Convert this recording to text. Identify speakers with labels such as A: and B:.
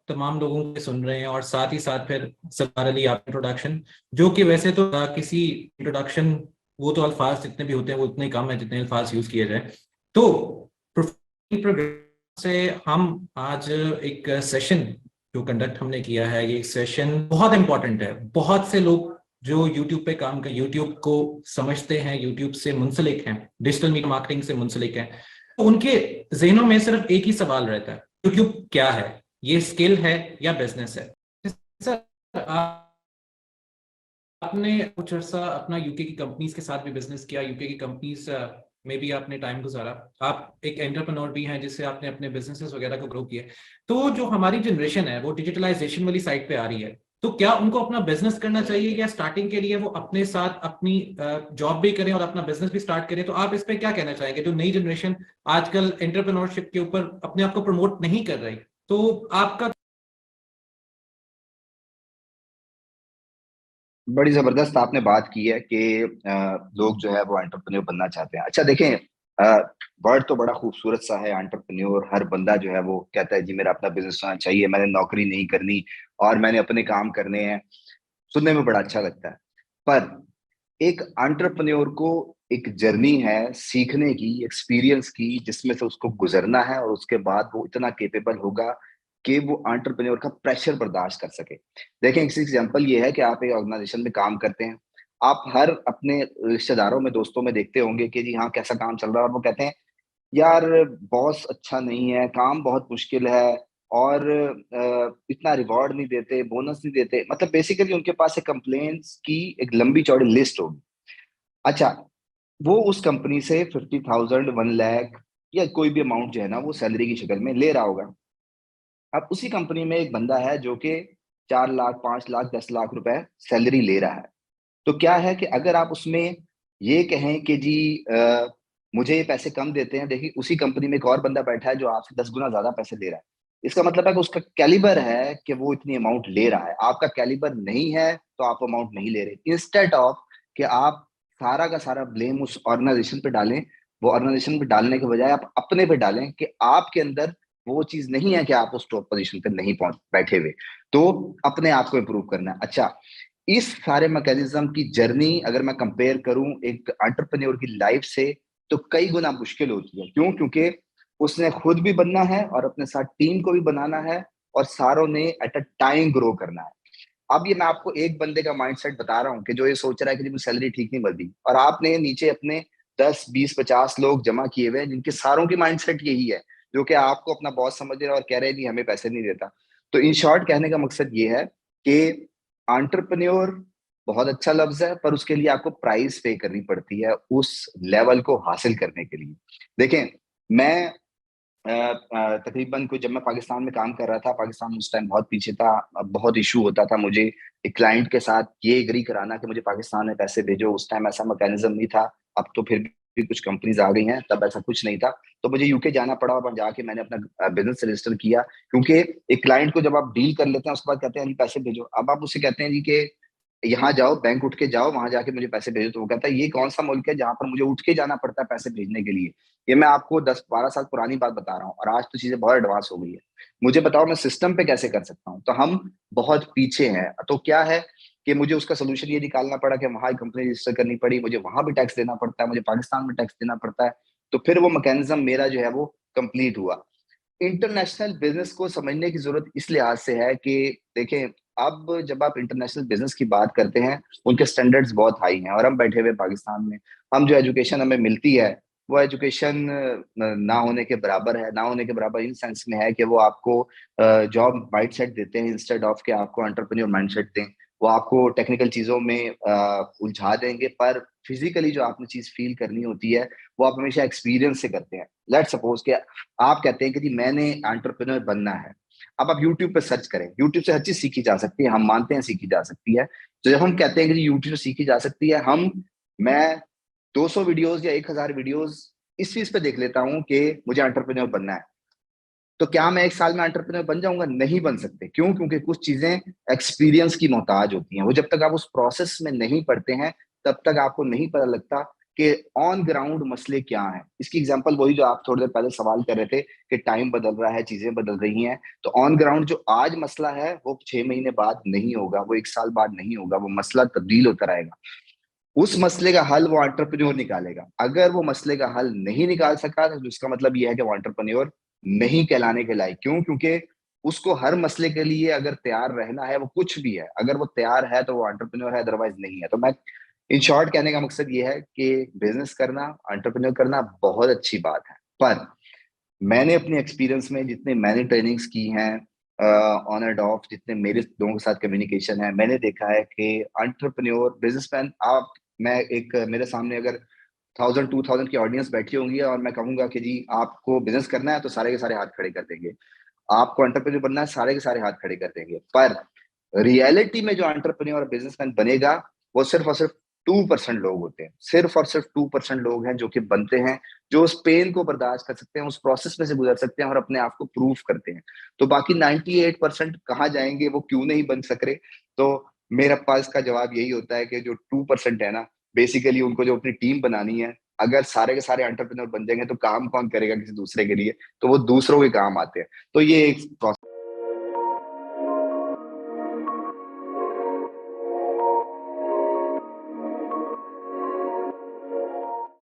A: तमाम लोगों के सुन रहे हैं, और साथ ही साथ फिर सरदार अली आप इंट्रोडक्शन, जो कि वैसे तो किसी इंट्रोडक्शन, वो तो अल्फाज जितने भी होते हैं वो उतने कम है जितने अल्फाज यूज किए जाए। तो प्रोफेशनल प्रोग्राम से हम आज एक सेशन जो कंडक्ट हमने किया है, ये सेशन बहुत इंपॉर्टेंट है। बहुत से लोग जो यूट्यूब पे काम कर, यूट्यूब को समझते हैं, यूट्यूब से मुंसलिक हैं, डिजिटल मीडिया मार्केटिंग से मुंसलिक हैं, तो उनके जहनों में सिर्फ एक ही सवाल रहता है, यूट्यूब क्या है? ये स्किल है या बिजनेस है? सर, आपने कुछ अर्सा अपना यूके की कंपनीज के साथ भी बिजनेस किया, यूके की कंपनीज में भी आपने टाइम गुजारा, आप एक एंटरप्रेन्योर भी हैं जिससे आपने अपने बिजनेसेस वगैरह को ग्रो किया। तो जो हमारी जनरेशन है वो डिजिटलाइजेशन वाली साइड पे आ रही है, तो क्या उनको अपना बिजनेस करना चाहिए, या स्टार्टिंग के लिए वो अपने साथ अपनी जॉब भी करें और अपना बिजनेस भी स्टार्ट करें? तो आप इस पे क्या कहना चाहेंगे, जो नई जनरेशन आजकल एंटरप्रेन्योरशिप के ऊपर अपने आप को प्रमोट नहीं कर रही, तो आपका?
B: बड़ी जबरदस्त आपने बात की है कि लोग जो है वो एंटरप्रेन्योर बनना चाहते हैं। अच्छा देखें, वर्ड तो बड़ा खूबसूरत सा है एंटरप्रेन्योर। हर बंदा जो है वो कहता है जी मेरा अपना बिजनेस होना चाहिए, मैंने नौकरी नहीं करनी और मैंने अपने काम करने हैं। सुनने में बड़ा अच्छा लगता है, पर एक एंटरप्रेन्योर को एक जर्नी है सीखने की, एक्सपीरियंस की, जिसमें से उसको गुजरना है और उसके बाद वो इतना केपेबल होगा कि वो एंटरप्रेन्योर का प्रेशर बर्दाश्त कर सके। देखें, एक एग्जांपल ये है कि आप एक ऑर्गेनाइजेशन में काम करते हैं। आप हर अपने रिश्तेदारों में, दोस्तों में देखते होंगे कि जी हाँ कैसा काम चल रहा है, और वो कहते हैं यार बॉस अच्छा नहीं है, काम बहुत मुश्किल है, और इतना रिवॉर्ड नहीं देते, बोनस नहीं देते। मतलब बेसिकली उनके पास एक कंप्लेंट्स की एक लंबी चौड़ी लिस्ट होगी। अच्छा, वो उस कंपनी से 50,000, 1 लाख या कोई भी अमाउंट जो है ना वो सैलरी की शक्ल में ले रहा होगा। अब उसी कंपनी में एक बंदा है जो कि 4 लाख, 5 लाख, 10 लाख रुपए सैलरी ले रहा है। तो क्या है कि अगर आप उसमें ये कहें कि जी मुझे ये पैसे कम देते हैं, देखिए उसी कंपनी में एक और बंदा बैठा है जो आपसे 10 गुना ज्यादा पैसे ले रहा है। इसका मतलब है कि उसका कैलिबर है कि वो इतनी अमाउंट ले रहा है। आपका कैलिबर नहीं है तो आप अमाउंट नहीं ले रहे। इंस्टेड ऑफ कि आप सारा का सारा ब्लेम उस ऑर्गेनाइजेशन पे डालें, वो ऑर्गेनाइजेशन पे डालने के बजाय आप अपने पे डालें कि आपके अंदर वो चीज नहीं है कि आप उस टॉप पोजीशन पे नहीं पहुंच बैठे हुए। तो अपने आप को इम्प्रूव करना है। अच्छा, इस सारे मैकेनिज्म की जर्नी अगर मैं कंपेयर करूं एक एंटरप्रेन्योर की लाइफ से, तो कई गुना मुश्किल होती है। क्यों? क्योंकि उसने खुद भी बनना है और अपने साथ टीम को भी बनाना है, और सारों ने एट अ टाइम ग्रो करना है। अब ये मैं आपको एक बंदे का माइंडसेट बता रहा हूँ कि जो ये सोच रहा है कि जी मुझे सैलरी ठीक नहीं मिल रही, और आपने नीचे अपने 10, 20, 50 लोग जमा किए हुए हैं जिनके सारों की माइंडसेट यही है, जो कि आपको अपना बॉस समझ रहे हैं और कह रहे हैं नहीं हमें पैसे नहीं देता। तो इन शॉर्ट कहने का मकसद ये है कि एंटरप्रेन्योर बहुत अच्छा लफ्ज है, पर उसके लिए आपको प्राइस पे करनी पड़ती है उस लेवल को हासिल करने के लिए। देखें, मैं तकरीबन जब मैं पाकिस्तान में काम कर रहा था, पाकिस्तान उस टाइम बहुत पीछे था। अब बहुत इशू होता था मुझे एक क्लाइंट के साथ ये एग्री कराना कि मुझे पाकिस्तान में पैसे भेजो। उस टाइम ऐसा मैकेनिज्म नहीं था। अब तो फिर भी कुछ कंपनीज आ गई हैं, तब ऐसा कुछ नहीं था। तो मुझे यूके जाना पड़ा और जाके मैंने अपना बिजनेस रजिस्टर किया। क्योंकि एक क्लाइंट को जब आप डील कर लेते हैं उसके बाद कहते हैं जी पैसे भेजो, अब आप उससे कहते हैं जी कि यहाँ जाओ, बैंक उठ के जाओ, वहां जाके मुझे पैसे भेजो, तो वो कहता है ये कौन सा मुल्क है जहां पर मुझे उठ के जाना पड़ता है पैसे भेजने के लिए। ये मैं आपको 10, 12 साल पुरानी बात बता रहा हूँ, और आज तो चीजें बहुत एडवांस हो गई है। मुझे बताओ मैं सिस्टम पे कैसे कर सकता हूँ? तो हम बहुत पीछे हैं। तो क्या है कि मुझे उसका सोल्यूशन ये निकालना पड़ा कि वहां कंपनी रजिस्टर करनी पड़ी, मुझे वहां भी टैक्स देना पड़ता है, मुझे पाकिस्तान में टैक्स देना पड़ता है। तो फिर वो मैकेनिज्म मेरा जो है वो कंप्लीट हुआ। इंटरनेशनल बिजनेस को समझने की जरूरत इस लिहाज से है कि देखें, अब जब आप इंटरनेशनल बिजनेस की बात करते हैं, उनके स्टैंडर्ड्स बहुत हाई हैं, और हम बैठे हुए पाकिस्तान में, हम जो एजुकेशन हमें मिलती है वो एजुकेशन ना होने के बराबर है। ना होने के बराबर इन सेंस में है कि वो आपको जॉब माइंडसेट देते हैं इंस्टेड ऑफ के आपको एंटरप्रेन्योर माइंडसेट दें। वो आपको टेक्निकल चीजों में उलझा देंगे, पर फिजिकली जो आपने चीज फील करनी होती है वो आप हमेशा एक्सपीरियंस से करते हैं। लेट्स सपोज कि आप कहते हैं कि जी मैंने एंटरप्रेन्योर बनना है। अब आप यूट्यूब पे सर्च करें, यूट्यूब से हर चीज सीखी जा सकती है, हम मानते हैं सीखी जा सकती है। तो जब हम कहते हैं कि जी यूट्यूब से सीखी जा सकती है, मैं 200 वीडियोस या 1,000 वीडियोस इस चीज पे देख लेता हूँ कि मुझे एंटरप्रेन्योर बनना है। तो क्या मैं एक साल में एंटरप्रेन्योर बन जाऊंगा? नहीं बन सकते। क्यों? क्योंकि कुछ चीजें एक्सपीरियंस की मोहताज होती हैं। वो जब तक आप उस प्रोसेस में नहीं पढ़ते हैं तब तक आपको नहीं पता लगता कि ऑन ग्राउंड मसले क्या हैं। इसकी एग्जांपल वही जो आप थोड़ी देर पहले सवाल कर रहे थे कि टाइम बदल रहा है, चीजें बदल रही हैं, तो ऑन ग्राउंड जो आज मसला है वो 6 महीने बाद नहीं होगा, वो 1 साल बाद नहीं होगा, वो मसला तब्दील होता रहेगा। उस मसले का हल वो एंटरप्रेन्योर निकालेगा। अगर वो मसले का हल नहीं निकाल सका तो इसका मतलब ये है कि वो एंटरप्रेन्योर नहीं कहलाने के लायक। क्यों? क्योंकि उसको हर मसले के लिए अगर तैयार रहना है, वो कुछ भी है, अगर वो तैयार है तो वो एंटरप्रेन्योर है, अदरवाइज नहीं है। तो मैं इन शॉर्ट कहने का मकसद ये है कि बिजनेस करना, एंटरप्रेन्योर करना बहुत अच्छी बात है, पर मैंने अपने एक्सपीरियंस में जितने मैंने ट्रेनिंग्स की हैं ऑन एंड ऑफ, जितने मेरे लोगों के साथ कम्युनिकेशन है, मैंने देखा है कि एंटरप्रेन्योर बिजनेसमैन, आप, मैं एक, मेरे सामने अगर 1000 2000 की ऑडियंस बैठी होंगी और मैं कहूंगा कि जी आपको बिजनेस करना है, तो सारे के सारे हाथ खड़े कर देंगे। आपको एंटरप्रेन्योर बनना है, सारे के सारे हाथ खड़े कर देंगे। पर रियलिटी में जो एंटरप्रेन्योर और बिजनेसमैन बनेगा वो सिर्फ और सिर्फ 2% लोग होते हैं। सिर्फ और सिर्फ 2% लोग हैं जो कि बनते हैं, जो उस पेन को बर्दाश्त कर सकते हैं, उस प्रोसेस में से गुजर सकते हैं और अपने आप को प्रूव करते हैं। तो बाकी 98% कहाँ जाएंगे, वो क्यों नहीं बन सक रहे? तो मेरे पास का जवाब यही होता है कि जो 2% है ना, बेसिकली उनको जो अपनी टीम बनानी है, अगर सारे के सारे एंटरप्रेन्योर बन जाएंगे तो काम कौन करेगा किसी दूसरे के लिए? तो वो दूसरों के काम आते हैं। तो ये एक प्रोसेस